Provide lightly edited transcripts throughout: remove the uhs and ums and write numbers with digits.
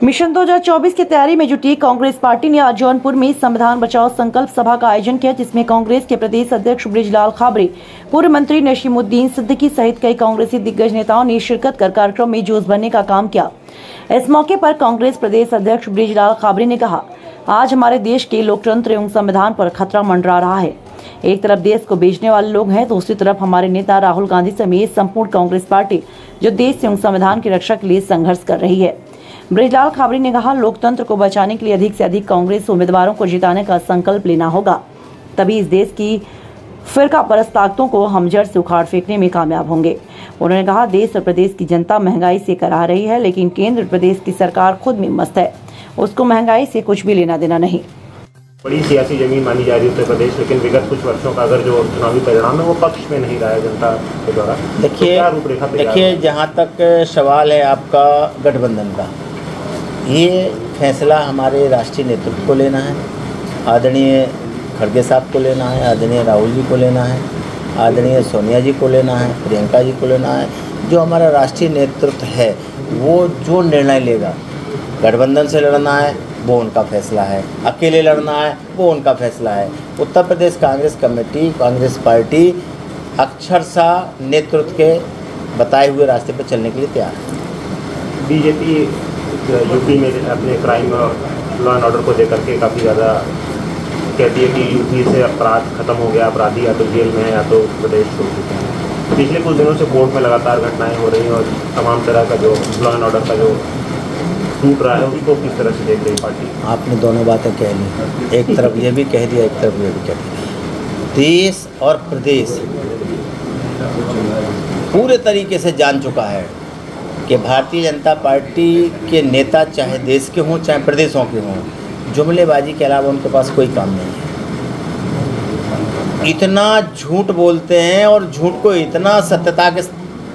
Mission 2024 की तैयारी में जुटी कांग्रेस पार्टी ने आज जौनपुर में संविधान बचाओ संकल्प सभा का आयोजन किया, जिसमें कांग्रेस के प्रदेश अध्यक्ष बृजलाल खाबरे, पूर्व मंत्री नसीमुद्दीन सिद्दीकी सहित कई कांग्रेसी दिग्गज नेताओं ने शिरकत कर कार्यक्रम में जोश भरने का काम किया। इस मौके पर कांग्रेस प्रदेश अध्यक्ष बृजलाल खाबरे ने कहा, आज हमारे देश के लोकतंत्र एवं संविधान पर खतरा मंडरा रहा है। एक तरफ देश को बेचने वाले लोग हैं, तो दूसरी तरफ हमारे नेता राहुल गांधी समेत संपूर्ण कांग्रेस पार्टी जो देश एवं संविधान की रक्षा के लिए संघर्ष कर रही है। बृजलाल खाबरे ने कहा, लोकतंत्र को बचाने के लिए अधिक से अधिक कांग्रेस उम्मीदवारों को जिताने का संकल्प लेना होगा, तभी इस देश की फिरका परस्त ताकतों को हम जड़ से उखाड़ फेंकने में कामयाब होंगे। उन्होंने कहा, देश और प्रदेश की जनता महंगाई से करा रही है, लेकिन केंद्र प्रदेश की सरकार खुद में मस्त है, उसको महंगाई से कुछ भी लेना देना नहीं। बड़ी सियासी जमीन मानी जा रही है उत्तर प्रदेश, लेकिन विगत कुछ वर्षों का अगर जो चुनावी परिणाम है वो पक्ष में नहीं रहा है जनता के द्वारा। देखिए जहाँ तक सवाल है आपका गठबंधन का, ये फैसला हमारे राष्ट्रीय नेतृत्व को लेना है, आदरणीय खड़गे साहब को लेना है, आदरणीय राहुल जी को लेना है, आदरणीय सोनिया जी को लेना है, प्रियंका जी को लेना है। जो हमारा राष्ट्रीय नेतृत्व है वो जो निर्णय लेगा, गठबंधन से लड़ना है वो उनका फैसला है, अकेले लड़ना है वो उनका फैसला है। उत्तर प्रदेश कांग्रेस कमेटी, कांग्रेस पार्टी अक्षरशः नेतृत्व के बताए हुए रास्ते पर चलने के लिए तैयार है। बीजेपी यूपी में अपने क्राइम और लॉ एंड ऑर्डर को लेकर के काफ़ी ज़्यादा कहती है कि यूपी से अपराध खत्म हो गया, अपराधी या तो जेल में है या तो प्रदेश छोड़ चुके हैं। पिछले कुछ दिनों से कोर्ट में लगातार घटनाएं हो रही हैं और तमाम तरह का जो लॉ एंड ऑर्डर का जो टूट रहा है उसको किस तरह से देख रही पार्टी? आपने दोनों बातें कह ली, एक तरफ ये भी कह दिया, एक तरफ ये भी कह दिया। देश और प्रदेश पूरे तरीके से जान चुका है कि भारतीय जनता पार्टी के नेता चाहे देश के हों चाहे प्रदेशों के हों, जुमलेबाजी के अलावा उनके पास कोई काम नहीं है। इतना झूठ बोलते हैं और झूठ को इतना सत्यता के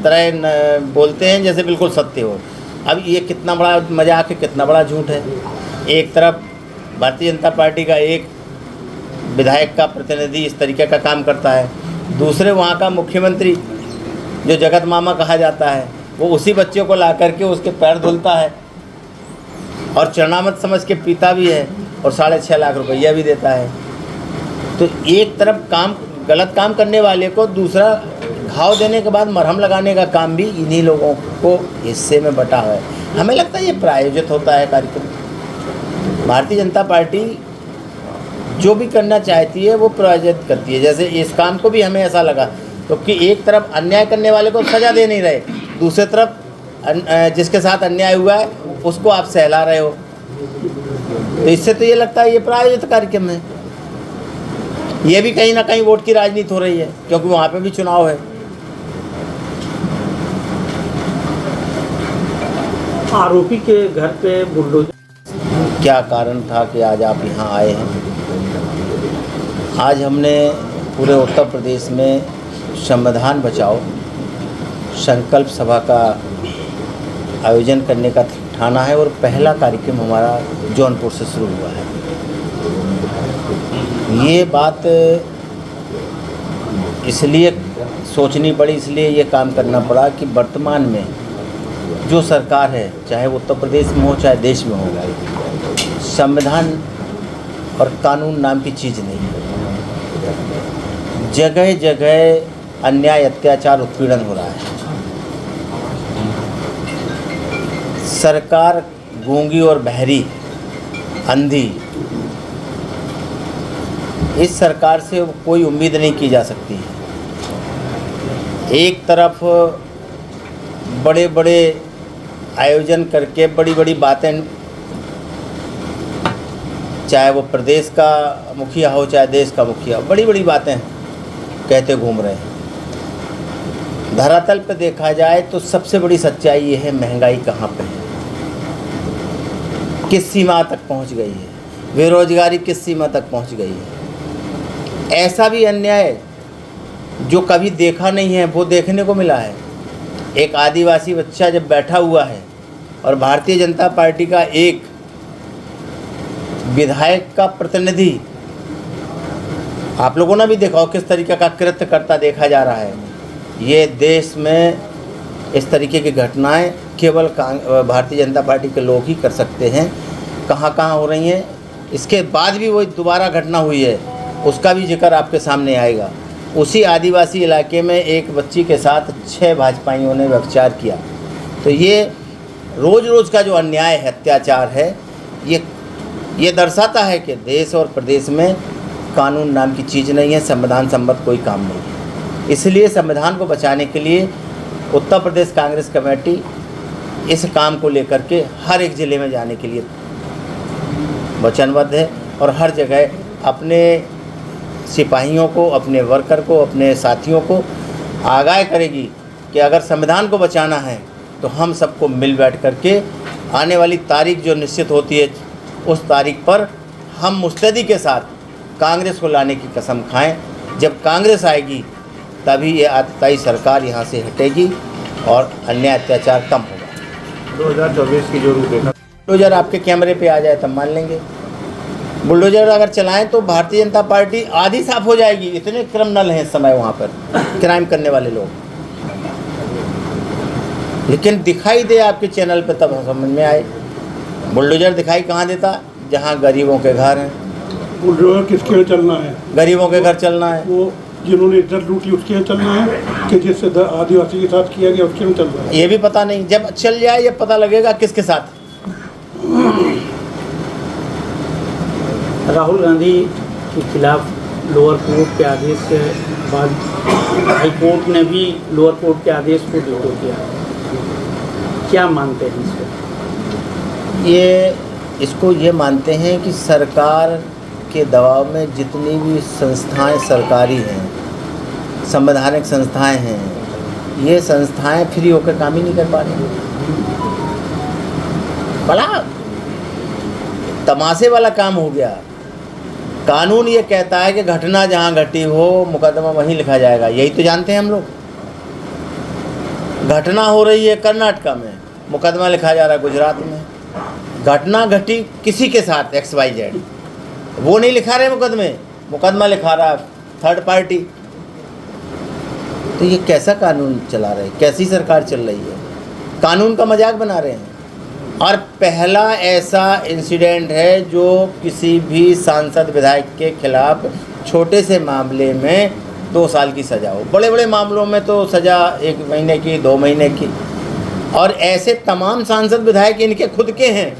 तरह बोलते हैं जैसे बिल्कुल सत्य हो। अब ये कितना बड़ा मजाक है, कितना बड़ा झूठ है। एक तरफ भारतीय जनता पार्टी का एक विधायक का प्रतिनिधि इस तरीके का काम करता है, दूसरे वहाँ का मुख्यमंत्री जो जगत मामा कहा जाता है वो उसी बच्चे को ला करके उसके पैर धुलता है और चरणामत समझ के पीता भी है और 6.5 लाख रुपया भी देता है। तो एक तरफ गलत काम करने वाले को दूसरा घाव देने के बाद मरहम लगाने का काम भी इन्हीं लोगों को हिस्से में बटा है। हमें लगता है ये प्रायोजित होता है कार्यक्रम। भारतीय जनता पार्टी जो भी करना चाहती है वो प्रायोजित करती है। जैसे इस काम को भी हमें ऐसा लगा क्योंकि एक तरफ अन्याय करने वाले को सजा दे नहीं रहे, दूसरी तरफ जिसके साथ अन्याय हुआ है उसको आप सहला रहे हो, तो इससे तो ये लगता है ये प्रायोजित कार्यक्रम है। ये भी कहीं ना कहीं वोट की राजनीति हो रही है क्योंकि वहाँ पे भी चुनाव है। आरोपी के घर पे बुलडोजर, क्या कारण था कि आज आप यहाँ आए हैं? आज हमने पूरे उत्तर प्रदेश में संविधान बचाओ संकल्प सभा का आयोजन करने का ठाना है और पहला कार्यक्रम हमारा जौनपुर से शुरू हुआ है। ये बात इसलिए सोचनी पड़ी, इसलिए ये काम करना पड़ा कि वर्तमान में जो सरकार है, चाहे वो उत्तर प्रदेश में हो चाहे देश में हो, संविधान और कानून नाम की चीज़ नहीं है। जगह जगह अन्याय, अत्याचार, उत्पीड़न हो रहा है। सरकार गूंगी और बहरी, अंधी, इस सरकार से कोई उम्मीद नहीं की जा सकती। एक तरफ बड़े बड़े आयोजन करके बड़ी बड़ी बातें, चाहे वो प्रदेश का मुखिया हो चाहे देश का मुखिया, बड़ी बड़ी बातें कहते घूम रहे हैं। धरातल पे देखा जाए तो सबसे बड़ी सच्चाई ये है, महंगाई कहाँ पे है, किस सीमा तक पहुँच गई है, बेरोजगारी किस सीमा तक पहुँच गई है। ऐसा भी अन्याय जो कभी देखा नहीं है वो देखने को मिला है। एक आदिवासी बच्चा जब बैठा हुआ है और भारतीय जनता पार्टी का एक विधायक का प्रतिनिधि, आप लोगों ने भी देखा हो किस तरीके का कृत्य करता देखा जा रहा है। ये देश में इस तरीके की घटनाएं केवल भारतीय जनता पार्टी के लोग ही कर सकते हैं। कहाँ कहाँ हो रही हैं, इसके बाद भी वो दोबारा घटना हुई है, उसका भी जिक्र आपके सामने आएगा। उसी आदिवासी इलाके में एक बच्ची के साथ 6 भाजपाइयों ने व्यभिचार किया। तो ये रोज़ रोज़ का जो अन्याय है, अत्याचार है, ये दर्शाता है कि देश और प्रदेश में कानून नाम की चीज़ नहीं है, संविधान संबद्ध कोई काम नहीं है। इसलिए संविधान को बचाने के लिए उत्तर प्रदेश कांग्रेस कमेटी इस काम को लेकर के हर एक ज़िले में जाने के लिए वचनबद्ध है और हर जगह अपने सिपाहियों को, अपने वर्कर को, अपने साथियों को आगाह करेगी कि अगर संविधान को बचाना है तो हम सबको मिल बैठ करके आने वाली तारीख जो निश्चित होती है, उस तारीख पर हम मुस्तैदी के साथ कांग्रेस को लाने की कसम खाएं। जब कांग्रेस आएगी तभी ये आतताई सरकार यहाँ से हटेगी और अन्याय अत्याचार कम होगा। 2024 की जो रूपरेखा, बुलडोजर आपके कैमरे पे आ जाए तब मान लेंगे। बुलडोजर अगर चलाएं तो भारतीय जनता पार्टी आधी साफ हो जाएगी। इतने क्रिमिनल हैं इस समय वहाँ पर, क्राइम करने वाले लोग। लेकिन दिखाई दे आपके चैनल पे तब समझ में आए। बुलडोजर दिखाई कहाँ देता? जहाँ गरीबों के घर हैं। बुलडोजर किसके यहाँ चलना है? गरीबों के घर चलना है। वो जिन्होंने इज्जत लूटी उसके यहाँ चलना है कि जिससे आदिवासी के साथ किया गया उसके यहाँ चलना है? ये भी पता नहीं। जब चल जाए ये पता लगेगा किसके साथ। राहुल गांधी के खिलाफ लोअर कोर्ट के आदेश के बाद हाई कोर्ट ने भी लोअर कोर्ट के आदेश को विटो किया। क्या मानते हैं इसको ये मानते हैं कि सरकार के दबाव में जितनी भी संस्थाएं सरकारी हैं, संवैधानिक संस्थाएं हैं, ये संस्थाएं फ्री होकर काम ही नहीं कर पा रही। बड़ा तमाशे वाला काम हो गया। कानून ये कहता है कि घटना जहाँ घटी हो मुकदमा वहीं लिखा जाएगा। यही तो जानते हैं हम लोग। घटना हो रही है कर्नाटका में, मुकदमा लिखा जा रहा है गुजरात में। घटना घटी किसी के साथ XYZ, वो नहीं लिखा रहे मुकदमा लिखा रहा थर्ड पार्टी। तो ये कैसा कानून चला रहे हैं? कैसी सरकार चल रही है? कानून का मजाक बना रहे हैं। और पहला ऐसा इंसिडेंट है जो किसी भी सांसद विधायक के खिलाफ छोटे से मामले में 2 साल की सज़ा हो। बड़े बड़े मामलों में तो सज़ा 1 महीने की, 2 महीने की। और ऐसे तमाम सांसद विधायक इनके खुद के हैं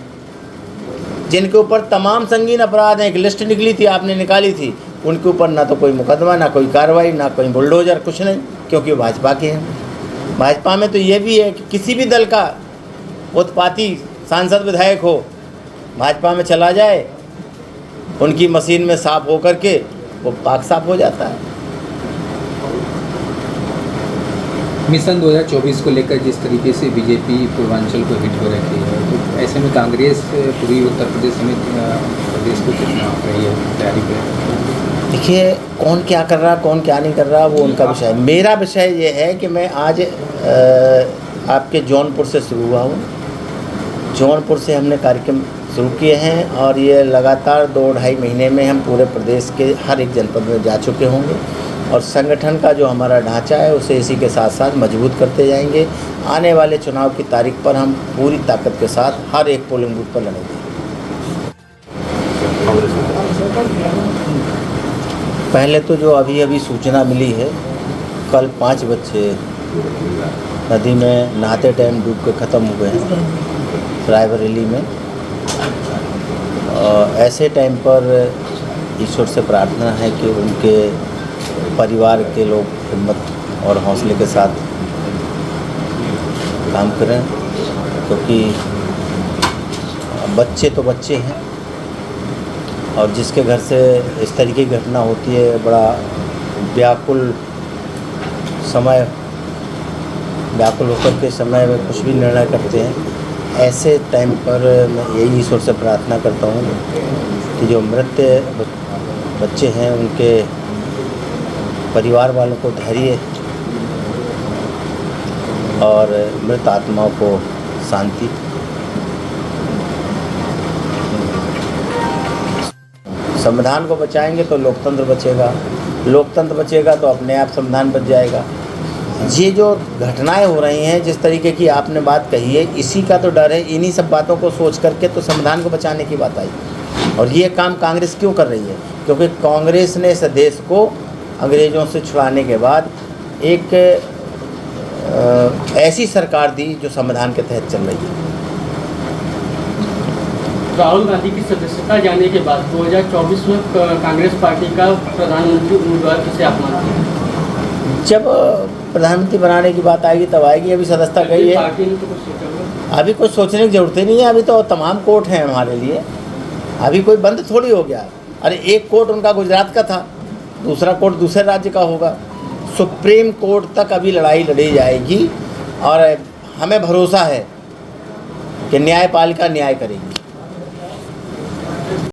जिनके ऊपर तमाम संगीन अपराध हैं। एक लिस्ट निकली थी, आपने निकाली थी, उनके ऊपर ना तो कोई मुकदमा, ना कोई कार्रवाई, ना कोई बुलडोजर, कुछ नहीं, क्योंकि वो भाजपा के हैं। भाजपा में तो ये भी है कि किसी भी दल का उत्पाती सांसद विधायक हो, भाजपा में चला जाए, उनकी मशीन में साफ हो करके वो पाक साफ हो जाता है। मिशन 2024 को लेकर जिस तरीके से बीजेपी पूर्वांचल को हिट हो रही है, तो ऐसे में कांग्रेस पूरी उत्तर प्रदेश समेत प्रदेश को कितना रही है तैयारी पे? देखिए, कौन क्या कर रहा, कौन क्या नहीं कर रहा, वो उनका विषय है। मेरा विषय ये है कि मैं आज आपके जौनपुर से शुरू हुआ हूँ। जौनपुर से हमने कार्यक्रम शुरू किए हैं और ये लगातार 2-2.5 महीने में हम पूरे प्रदेश के हर एक जनपद में जा चुके होंगे। और संगठन का जो हमारा ढांचा है उसे इसी के साथ साथ मजबूत करते जाएंगे। आने वाले चुनाव की तारीख पर हम पूरी ताकत के साथ हर एक पोलिंग बूथ पर लड़ेंगे। पहले तो जो अभी सूचना मिली है, कल 5 बच्चे नदी में नहाते टाइम डूब के ख़त्म हो गए हैं रायबरेली में। ऐसे टाइम पर ईश्वर से प्रार्थना है कि उनके परिवार के लोग हिम्मत और हौसले के साथ काम करें, क्योंकि बच्चे तो बच्चे हैं और जिसके घर से इस तरीके की घटना होती है, बड़ा व्याकुल होकर के समय में कुछ भी निर्णय करते हैं। ऐसे टाइम पर मैं यही ईश्वर से प्रार्थना करता हूँ कि जो मृत बच्चे हैं उनके परिवार वालों को धैर्य और मृत आत्माओं को शांति। संविधान को बचाएंगे तो लोकतंत्र बचेगा, लोकतंत्र बचेगा तो अपने आप संविधान बच जाएगा। ये जो घटनाएं हो रही हैं, जिस तरीके की आपने बात कही है, इसी का तो डर है। इन्हीं सब बातों को सोच करके तो संविधान को बचाने की बात आई। और ये काम कांग्रेस क्यों कर रही है? क्योंकि कांग्रेस ने इस देश को अंग्रेज़ों से छुड़ाने के बाद एक ऐसी सरकार दी जो संविधान के तहत चल रही है। राहुल गांधी की सदस्यता जाने के बाद 2024 में कांग्रेस पार्टी का प्रधानमंत्री उम्मीदवार किसे आप मानते हैं? जब प्रधानमंत्री बनाने की बात आएगी तब आएगी। अभी सदस्यता गई है, पार्टी ने तो कुछ सोचा होगा। अभी कुछ सोचने की जरूरत ही नहीं है। अभी तो तमाम कोर्ट हैं हमारे लिए, अभी कोई बंद थोड़ी हो गया। अरे एक कोर्ट उनका गुजरात का था, दूसरा कोर्ट दूसरे राज्य का होगा। सुप्रीम कोर्ट तक अभी लड़ाई लड़ी जाएगी और हमें भरोसा है कि न्यायपालिका न्याय करेगी।